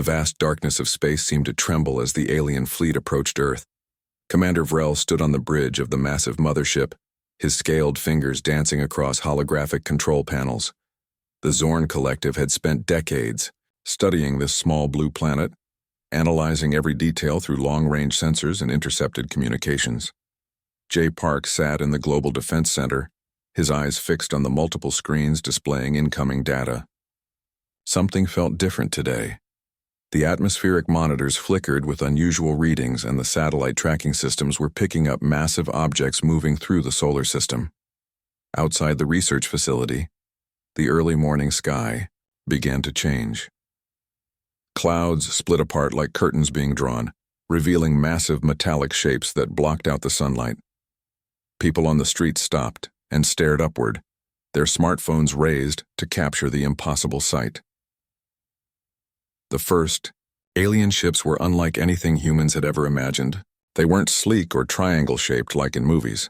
vast darkness of space seemed to tremble as the alien fleet approached Earth. Commander Vrel stood on the bridge of the massive mothership, his scaled fingers dancing across holographic control panels. The Zorn Collective had spent decades studying this small blue planet, analyzing every detail through long-range sensors and intercepted communications. Jay Park sat in the Global Defense Center, his eyes fixed on the multiple screens displaying incoming data. Something felt different today. The atmospheric monitors flickered with unusual readings, and the satellite tracking systems were picking up massive objects moving through the solar system. Outside the research facility, the early morning sky began to change. Clouds split apart like curtains being drawn, revealing massive metallic shapes that blocked out the sunlight. People on the street stopped and stared upward, their smartphones raised to capture the impossible sight. The first, alien ships were unlike anything humans had ever imagined. They weren't sleek or triangle-shaped like in movies.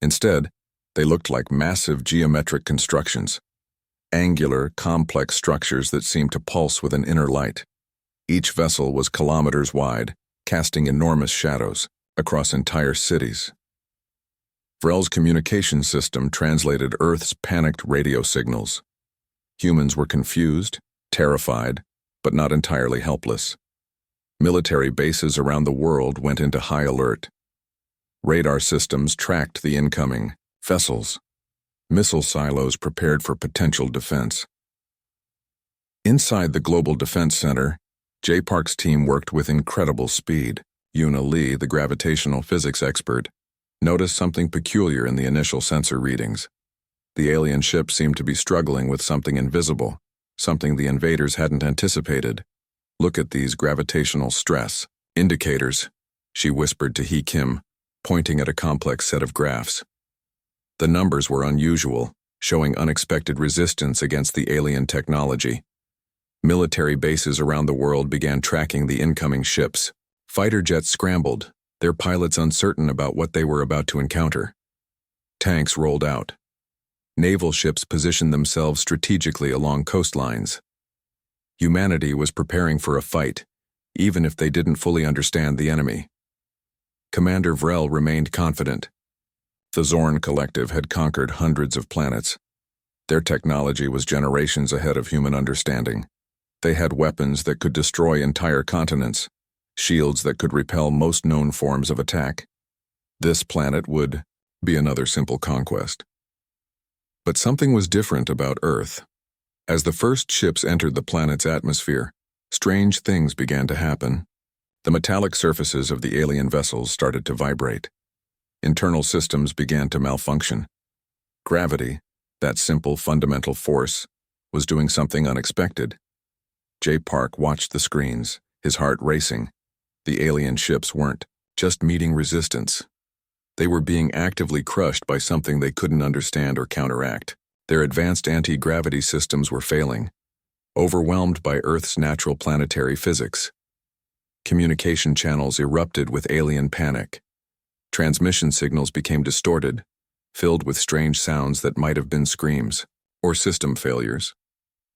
Instead, they looked like massive geometric constructions, angular, complex structures that seemed to pulse with an inner light. Each vessel was kilometers wide, casting enormous shadows across entire cities. Vrel's communication system translated Earth's panicked radio signals. Humans were confused, terrified, but not entirely helpless. Military bases around the world went into high alert. Radar systems tracked the incoming vessels. Missile silos prepared for potential defense. Inside the Global Defense Center, Jay Park's team worked with incredible speed. Yuna Lee, the gravitational physics expert, noticed something peculiar in the initial sensor readings. The alien ship seemed to be struggling with something invisible, something the invaders hadn't anticipated. "Look at these gravitational stress indicators," she whispered to He Kim, pointing at a complex set of graphs. The numbers were unusual, showing unexpected resistance against the alien technology. Military bases around the world began tracking the incoming ships. Fighter jets scrambled, their pilots uncertain about what they were about to encounter. Tanks rolled out. Naval ships positioned themselves strategically along coastlines. Humanity was preparing for a fight, even if they didn't fully understand the enemy. Commander Vrel remained confident. The Zorn Collective had conquered hundreds of planets. Their technology was generations ahead of human understanding. They had weapons that could destroy entire continents, shields that could repel most known forms of attack. This planet would be another simple conquest. But something was different about Earth. As the first ships entered the planet's atmosphere, strange things began to happen. The metallic surfaces of the alien vessels started to vibrate. Internal systems began to malfunction. Gravity, that simple fundamental force, was doing something unexpected. Jay Park watched the screens, his heart racing. The alien ships weren't just meeting resistance. They were being actively crushed by something they couldn't understand or counteract. Their advanced anti-gravity systems were failing, overwhelmed by Earth's natural planetary physics. Communication channels erupted with alien panic. Transmission signals became distorted, filled with strange sounds that might have been screams or system failures.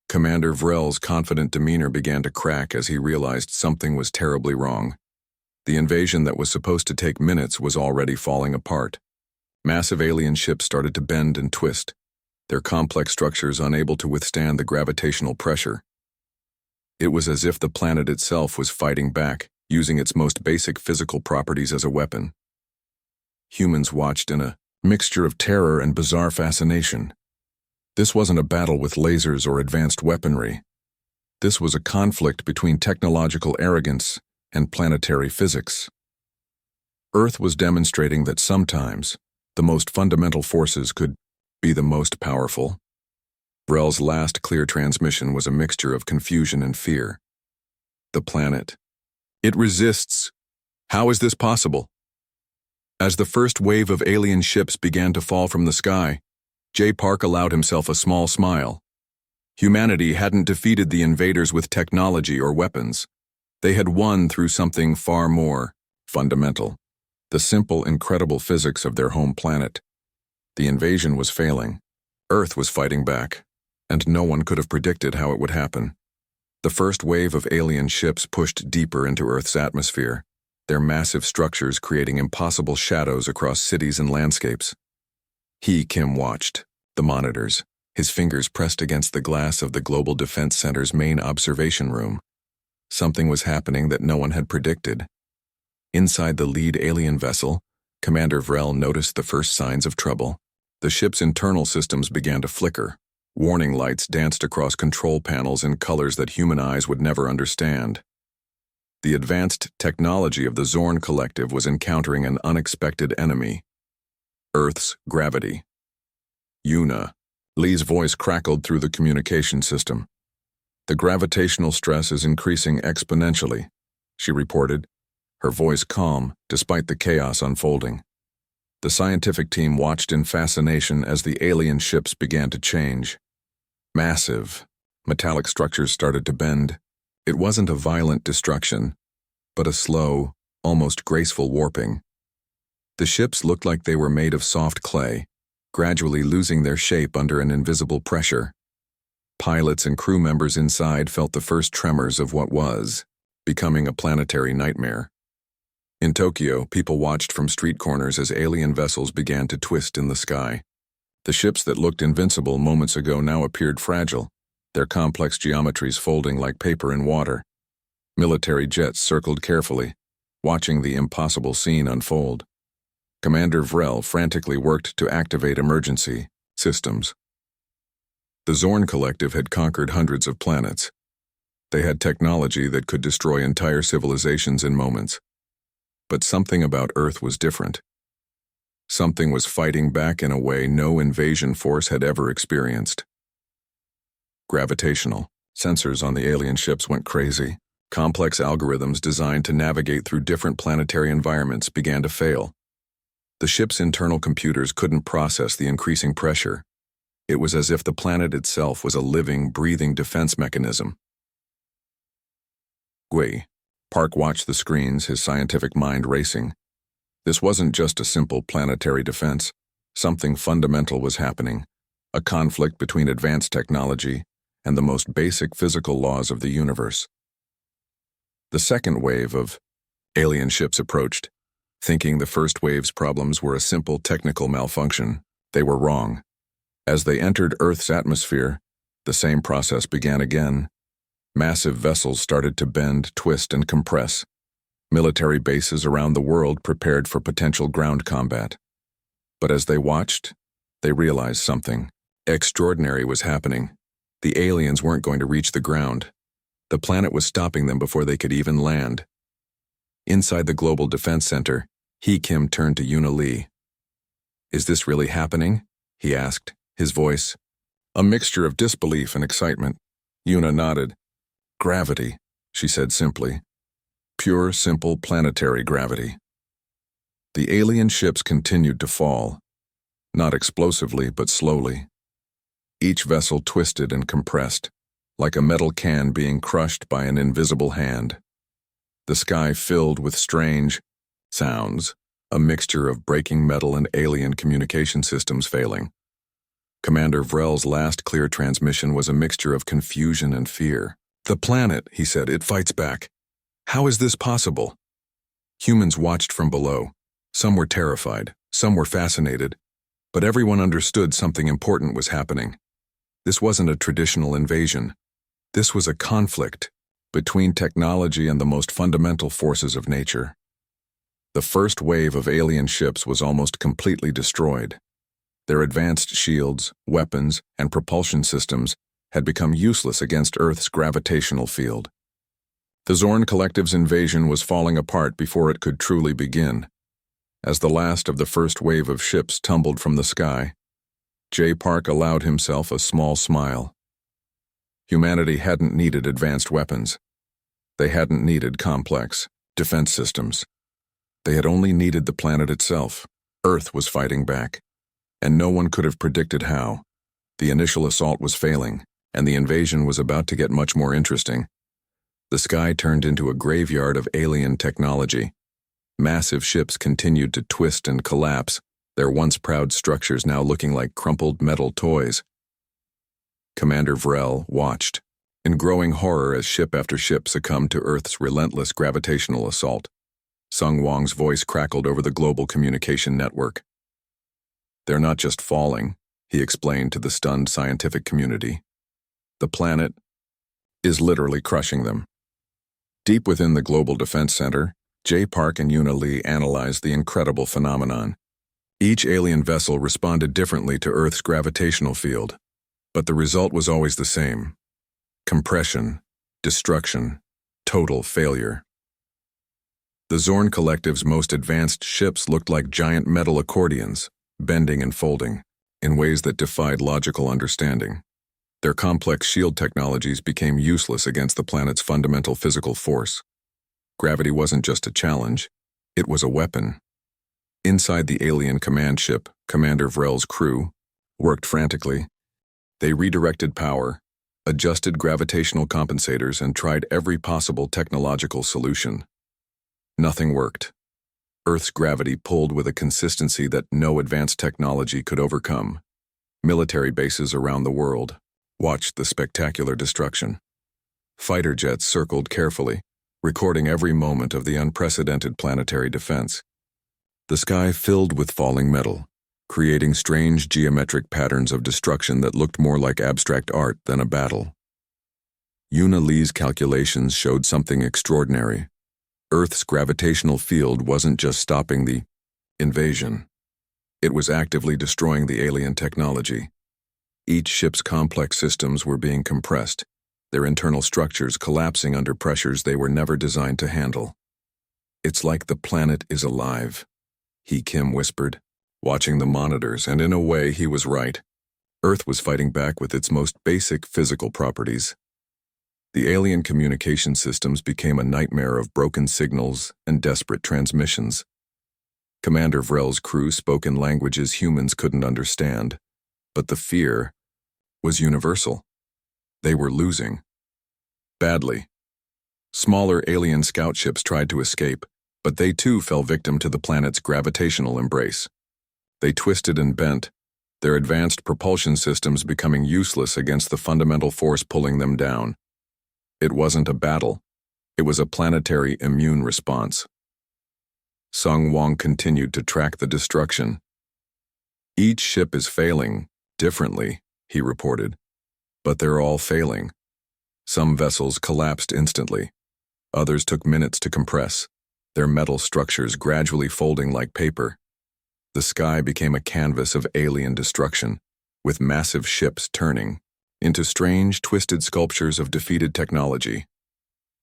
Commander Vrel's confident demeanor began to crack as he realized something was terribly wrong. The invasion that was supposed to take minutes was already falling apart. Massive alien ships started to bend and twist, their complex structures unable to withstand the gravitational pressure. It was as if the planet itself was fighting back, using its most basic physical properties as a weapon. Humans watched in a mixture of terror and bizarre fascination. This wasn't a battle with lasers or advanced weaponry. This was a conflict between technological arrogance and planetary physics. Earth was demonstrating that sometimes the most fundamental forces could be the most powerful. Vrel's last clear transmission was a mixture of confusion and fear. The planet. It resists. How is this possible? As the first wave of alien ships began to fall from the sky, Jay Park allowed himself a small smile. Humanity hadn't defeated the invaders with technology or weapons. They had won through something far more fundamental, the simple, incredible physics of their home planet. The invasion was failing. Earth was fighting back, and no one could have predicted how it would happen. The first wave of alien ships pushed deeper into Earth's atmosphere, their massive structures creating impossible shadows across cities and landscapes. Kim watched the monitors, his fingers pressed against the glass of the Global Defense Center's main observation room. Something was happening that no one had predicted. Inside the lead alien vessel, Commander Vrel noticed the first signs of trouble. The ship's internal systems began to flicker. Warning lights danced across control panels in colors that human eyes would never understand. The advanced technology of the Zorn Collective was encountering an unexpected enemy: Earth's gravity. Una. Lee's voice crackled through the communication system. The gravitational stress is increasing exponentially, she reported, her voice calm despite the chaos unfolding. The scientific team watched in fascination as the alien ships began to change. Massive, metallic structures started to bend. It wasn't a violent destruction, but a slow, almost graceful warping. The ships looked like they were made of soft clay, gradually losing their shape under an invisible pressure. Pilots and crew members inside felt the first tremors of what was becoming a planetary nightmare. In Tokyo, people watched from street corners as alien vessels began to twist in the sky. The ships that looked invincible moments ago now appeared fragile, their complex geometries folding like paper in water. Military jets circled carefully, watching the impossible scene unfold. Commander Vrel frantically worked to activate emergency systems. The Zorn Collective had conquered hundreds of planets. They had technology that could destroy entire civilizations in moments. But something about Earth was different. Something was fighting back in a way no invasion force had ever experienced. Gravitational sensors on the alien ships went crazy. Complex algorithms designed to navigate through different planetary environments began to fail. The ship's internal computers couldn't process the increasing pressure. It was as if the planet itself was a living, breathing defense mechanism. Park watched the screens, his scientific mind racing. This wasn't just a simple planetary defense. Something fundamental was happening, a conflict between advanced technology and the most basic physical laws of the universe. The second wave of alien ships approached. Thinking the first wave's problems were a simple technical malfunction, they were wrong. As they entered Earth's atmosphere, the same process began again. Massive vessels started to bend, twist, and compress. Military bases around the world prepared for potential ground combat. But as they watched, they realized something extraordinary was happening. The aliens weren't going to reach the ground. The planet was stopping them before they could even land. Inside the Global Defense Center, Kim turned to Una Lee. "Is this really happening?" he asked, his voice a mixture of disbelief and excitement. Una nodded. "Gravity," she said simply. "Pure, simple planetary gravity." The alien ships continued to fall, not explosively but slowly. Each vessel twisted and compressed, like a metal can being crushed by an invisible hand. The sky filled with strange sounds, a mixture of breaking metal and alien communication systems failing. Commander Vrel's last clear transmission was a mixture of confusion and fear. "The planet," he said, "it fights back. How is this possible?" Humans watched from below. Some were terrified, some were fascinated, but everyone understood something important was happening. This wasn't a traditional invasion. This was a conflict between technology and the most fundamental forces of nature. The first wave of alien ships was almost completely destroyed. Their advanced shields, weapons, and propulsion systems had become useless against Earth's gravitational field. The Zorn Collective's invasion was falling apart before it could truly begin. As the last of the first wave of ships tumbled from the sky, J. Park allowed himself a small smile. Humanity hadn't needed advanced weapons. They hadn't needed complex defense systems. They had only needed the planet itself. Earth was fighting back, and no one could have predicted how. The initial assault was failing, and the invasion was about to get much more interesting. The sky turned into a graveyard of alien technology. Massive ships continued to twist and collapse, their once proud structures now looking like crumpled metal toys. Commander Vrel watched, in growing horror as ship after ship succumbed to Earth's relentless gravitational assault. Sung Wang's voice crackled over the global communication network. "They're not just falling," he explained to the stunned scientific community. "The planet is literally crushing them." Deep within the Global Defense Center, Jay Park and Yuna Lee analyzed the incredible phenomenon. Each alien vessel responded differently to Earth's gravitational field, but the result was always the same: compression, destruction, total failure. The Zorn Collective's most advanced ships looked like giant metal accordions, bending and folding, in ways that defied logical understanding. Their complex shield technologies became useless against the planet's fundamental physical force. Gravity wasn't just a challenge, it was a weapon. Inside the alien command ship, Commander Vrel's crew worked frantically. They redirected power, adjusted gravitational compensators, and tried every possible technological solution. Nothing worked. Earth's gravity pulled with a consistency that no advanced technology could overcome. Military bases around the world watched the spectacular destruction. Fighter jets circled carefully, recording every moment of the unprecedented planetary defense. The sky filled with falling metal, creating strange geometric patterns of destruction that looked more like abstract art than a battle. Yuna Lee's calculations showed something extraordinary. Earth's gravitational field wasn't just stopping the invasion. It was actively destroying the alien technology. Each ship's complex systems were being compressed, their internal structures collapsing under pressures they were never designed to handle. "It's like the planet is alive," Kim whispered, watching the monitors, and in a way he was right. Earth was fighting back with its most basic physical properties. The alien communication systems became a nightmare of broken signals and desperate transmissions. Commander Vrel's crew spoke in languages humans couldn't understand, but the fear was universal. They were losing. Badly. Smaller alien scout ships tried to escape, but they too fell victim to the planet's gravitational embrace. They twisted and bent, their advanced propulsion systems becoming useless against the fundamental force pulling them down. It wasn't a battle. It was a planetary immune response. Sung Wang continued to track the destruction. "Each ship is failing, differently," he reported. "But they're all failing. Some vessels collapsed instantly. Others took minutes to compress, their metal structures gradually folding like paper. The sky became a canvas of alien destruction, with massive ships turning into strange, twisted sculptures of defeated technology."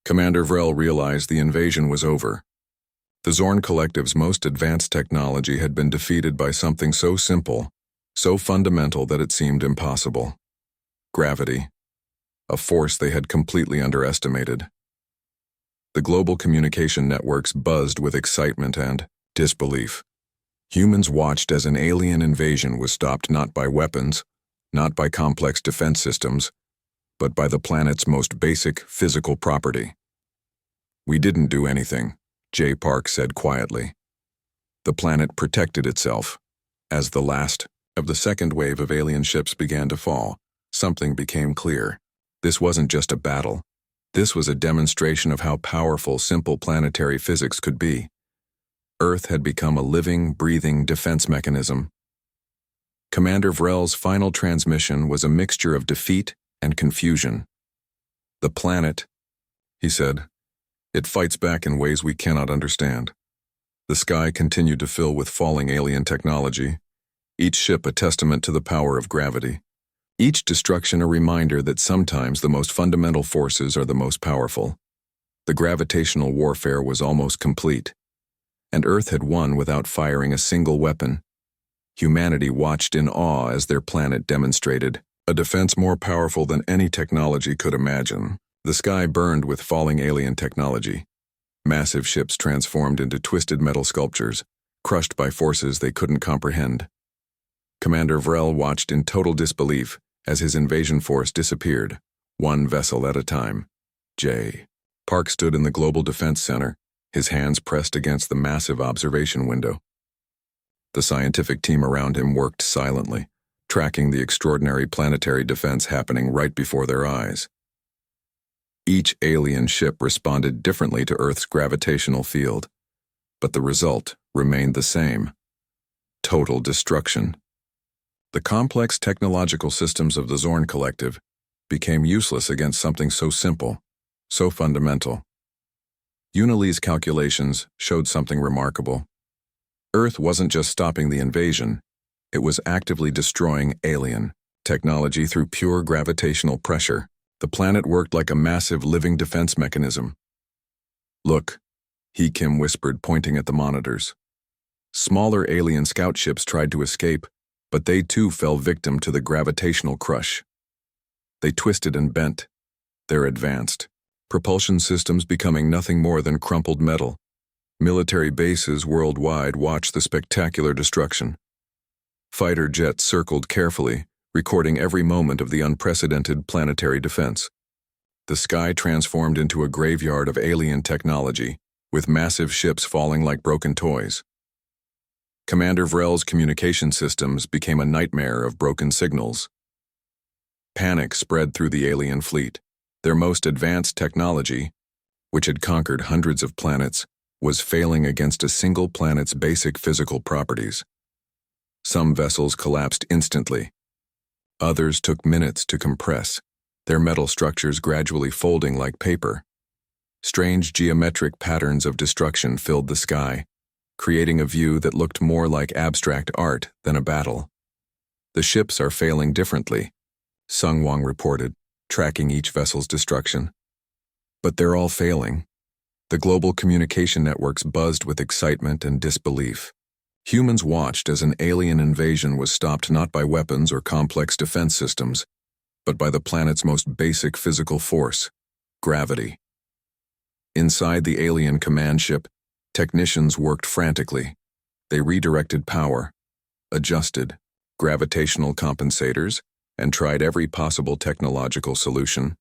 Commander Vrel realized the invasion was over. The Zorn Collective's most advanced technology had been defeated by something so simple, so fundamental that it seemed impossible. Gravity, a force they had completely underestimated. The global communication networks buzzed with excitement and disbelief. Humans watched as an alien invasion was stopped not by weapons, not by complex defense systems, but by the planet's most basic physical property. "We didn't do anything," Jay Park said quietly. "The planet protected itself." As the last of the second wave of alien ships began to fall, something became clear. This wasn't just a battle. This was a demonstration of how powerful simple planetary physics could be. Earth had become a living, breathing defense mechanism. Commander Vrel's final transmission was a mixture of defeat and confusion. "The planet," he said, "it fights back in ways we cannot understand." The sky continued to fill with falling alien technology, each ship a testament to the power of gravity. Each destruction a reminder that sometimes the most fundamental forces are the most powerful. The gravitational warfare was almost complete, and Earth had won without firing a single weapon. Humanity watched in awe as their planet demonstrated a defense more powerful than any technology could imagine. The sky burned with falling alien technology. Massive ships transformed into twisted metal sculptures, crushed by forces they couldn't comprehend. Commander Vrel watched in total disbelief as his invasion force disappeared, one vessel at a time. J. Park stood in the Global Defense Center, his hands pressed against the massive observation window. The scientific team around him worked silently, tracking the extraordinary planetary defense happening right before their eyes. Each alien ship responded differently to Earth's gravitational field, but the result remained the same: total destruction. The complex technological systems of the Zorn Collective became useless against something so simple, so fundamental. Unilee's calculations showed something remarkable. Earth wasn't just stopping the invasion, it was actively destroying alien technology through pure gravitational pressure. The planet worked like a massive living defense mechanism. "Look," Kim whispered, pointing at the monitors. Smaller alien scout ships tried to escape, but they too fell victim to the gravitational crush. They twisted and bent, their advanced propulsion systems becoming nothing more than crumpled metal. Military bases worldwide watched the spectacular destruction. Fighter jets circled carefully, recording every moment of the unprecedented planetary defense. The sky transformed into a graveyard of alien technology, with massive ships falling like broken toys. Commander Vrel's communication systems became a nightmare of broken signals. Panic spread through the alien fleet. Their most advanced technology, which had conquered hundreds of planets, was failing against a single planet's basic physical properties. Some vessels collapsed instantly. Others took minutes to compress, their metal structures gradually folding like paper. Strange geometric patterns of destruction filled the sky, creating a view that looked more like abstract art than a battle. "The ships are failing differently," Sung Wang reported, tracking each vessel's destruction. "But they're all failing." The global communication networks buzzed with excitement and disbelief. Humans watched as an alien invasion was stopped not by weapons or complex defense systems, but by the planet's most basic physical force: gravity. Inside the alien command ship, technicians worked frantically. They redirected power, adjusted gravitational compensators, and tried every possible technological solution.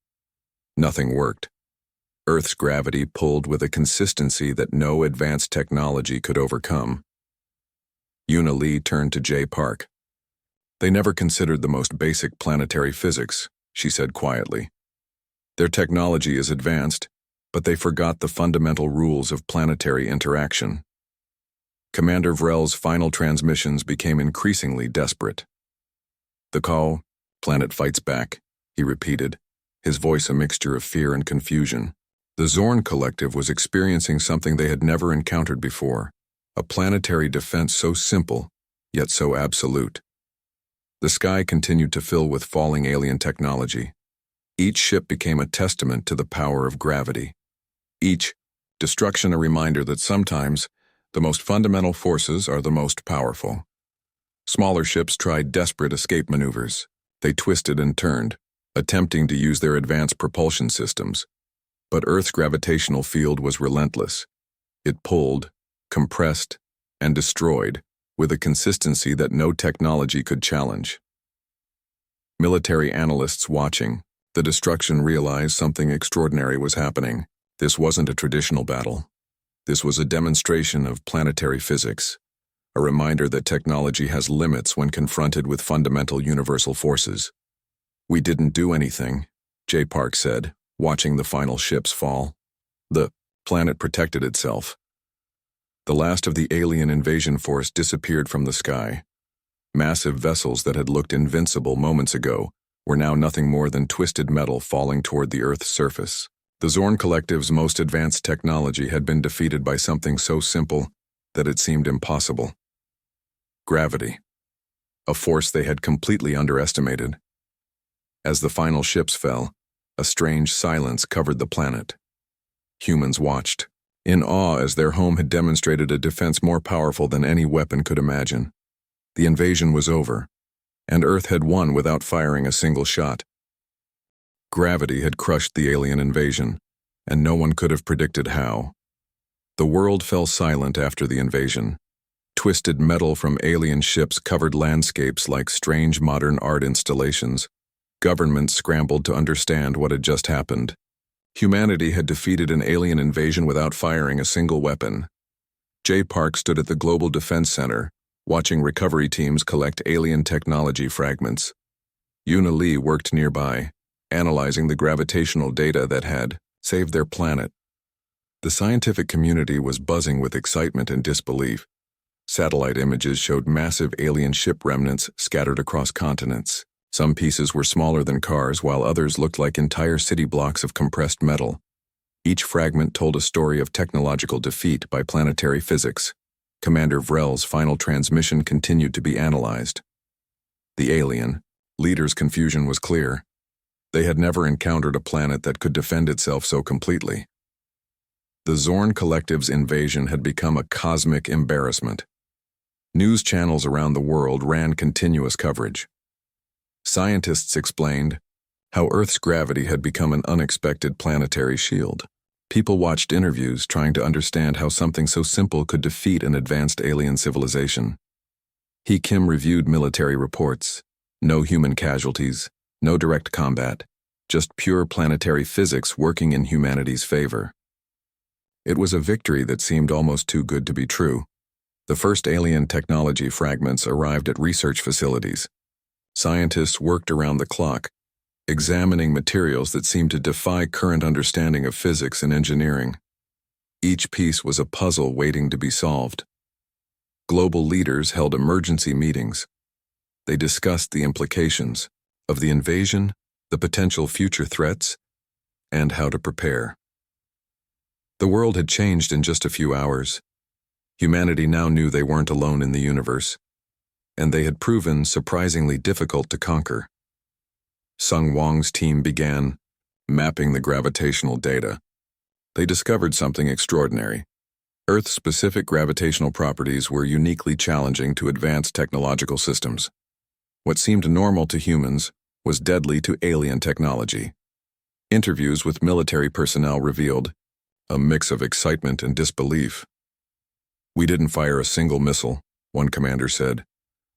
Nothing worked. Earth's gravity pulled with a consistency that no advanced technology could overcome. Unilee turned to Jay Park. "They never considered the most basic planetary physics," she said quietly. "Their technology is advanced, but they forgot the fundamental rules of planetary interaction." Commander Vrel's final transmissions became increasingly desperate. "The call, planet fights back," he repeated, his voice a mixture of fear and confusion. The Zorn Collective was experiencing something they had never encountered before, a planetary defense so simple, yet so absolute. The sky continued to fill with falling alien technology. Each ship became a testament to the power of gravity. Each destruction a reminder that sometimes the most fundamental forces are the most powerful. Smaller ships tried desperate escape maneuvers. They twisted and turned, attempting to use their advanced propulsion systems. But Earth's gravitational field was relentless. It pulled, compressed, and destroyed with a consistency that no technology could challenge. Military analysts watching the destruction realized something extraordinary was happening. This wasn't a traditional battle. This was a demonstration of planetary physics, a reminder that technology has limits when confronted with fundamental universal forces. "We didn't do anything," Jay Park said, watching the final ships fall. "The planet protected itself." The last of the alien invasion force disappeared from the sky. Massive vessels that had looked invincible moments ago were now nothing more than twisted metal falling toward the Earth's surface. The Zorn Collective's most advanced technology had been defeated by something so simple that it seemed impossible: gravity, a force they had completely underestimated. As the final ships fell, a strange silence covered the planet. Humans watched, in awe as their home had demonstrated a defense more powerful than any weapon could imagine. The invasion was over, and Earth had won without firing a single shot. Gravity had crushed the alien invasion, and no one could have predicted how. The world fell silent after the invasion. Twisted metal from alien ships covered landscapes like strange modern art installations. Governments scrambled to understand what had just happened. Humanity had defeated an alien invasion without firing a single weapon. Jay Park stood at the Global Defense Center, watching recovery teams collect alien technology fragments. Unilee worked nearby, analyzing the gravitational data that had saved their planet. The scientific community was buzzing with excitement and disbelief. Satellite images showed massive alien ship remnants scattered across continents. Some pieces were smaller than cars, while others looked like entire city blocks of compressed metal. Each fragment told a story of technological defeat by planetary physics. Commander Vrel's final transmission continued to be analyzed. The alien leaders' confusion was clear. They had never encountered a planet that could defend itself so completely. The Zorn Collective's invasion had become a cosmic embarrassment. News channels around the world ran continuous coverage. Scientists explained how Earth's gravity had become an unexpected planetary shield. People watched interviews trying to understand how something so simple could defeat an advanced alien civilization. Kim reviewed military reports. No human casualties, no direct combat, just pure planetary physics working in humanity's favor. It was a victory that seemed almost too good to be true. The first alien technology fragments arrived at research facilities. Scientists worked around the clock, examining materials that seemed to defy current understanding of physics and engineering. Each piece was a puzzle waiting to be solved. Global leaders held emergency meetings. They discussed the implications of the invasion, the potential future threats, and how to prepare. The world had changed in just a few hours. Humanity now knew they weren't alone in the universe, and they had proven surprisingly difficult to conquer. Sung Wang's team began mapping the gravitational data. They discovered something extraordinary. Earth-specific gravitational properties were uniquely challenging to advanced technological systems. What seemed normal to humans was deadly to alien technology. Interviews with military personnel revealed a mix of excitement and disbelief. "We didn't fire a single missile," one commander said.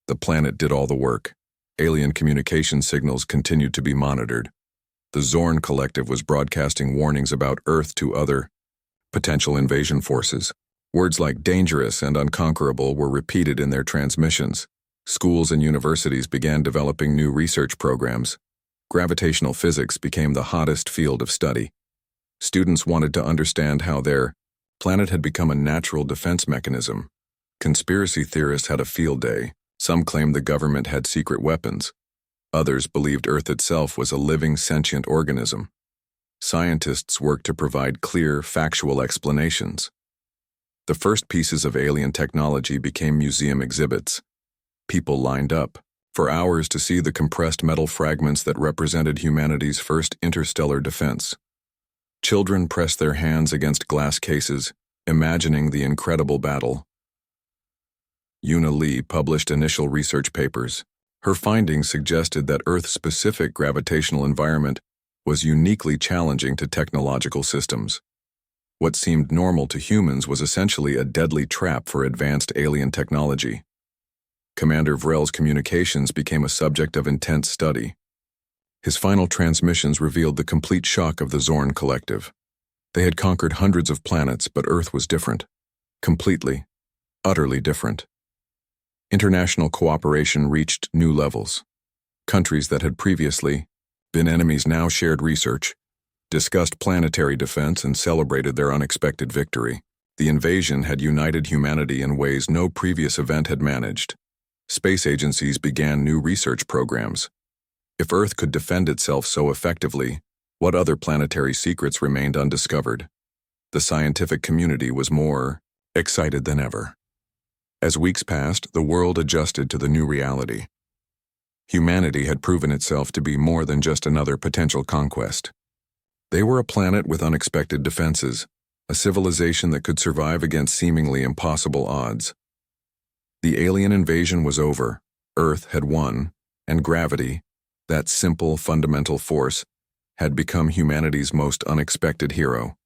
"The planet did all the work. Alien communication signals continued to be monitored. The Zorn Collective was broadcasting warnings about Earth to other potential invasion forces. Words like dangerous and unconquerable were repeated in their transmissions. Schools and universities began developing new research programs. Gravitational physics became the hottest field of study. Students wanted to understand how their planet had become a natural defense mechanism. Conspiracy theorists had a field day. Some claimed the government had secret weapons. Others believed Earth itself was a living, sentient organism. Scientists worked to provide clear, factual explanations. The first pieces of alien technology became museum exhibits. People lined up for hours to see the compressed metal fragments that represented humanity's first interstellar defense. Children pressed their hands against glass cases, imagining the incredible battle. Una Lee published initial research papers. Her findings suggested that Earth-specific gravitational environment was uniquely challenging to technological systems. What seemed normal to humans was essentially a deadly trap for advanced alien technology. Commander Vrel's communications became a subject of intense study. His final transmissions revealed the complete shock of the Zorn Collective. They had conquered hundreds of planets, but Earth was different. Completely, utterly different. International cooperation reached new levels. Countries that had previously been enemies now shared research, discussed planetary defense, and celebrated their unexpected victory. The invasion had united humanity in ways no previous event had managed. Space agencies began new research programs. If Earth could defend itself so effectively, what other planetary secrets remained undiscovered? The scientific community was more excited than ever. As weeks passed, the world adjusted to the new reality. Humanity had proven itself to be more than just another potential conquest. They were a planet with unexpected defenses, a civilization that could survive against seemingly impossible odds. The alien invasion was over, Earth had won, and gravity, that simple, fundamental force, had become humanity's most unexpected hero.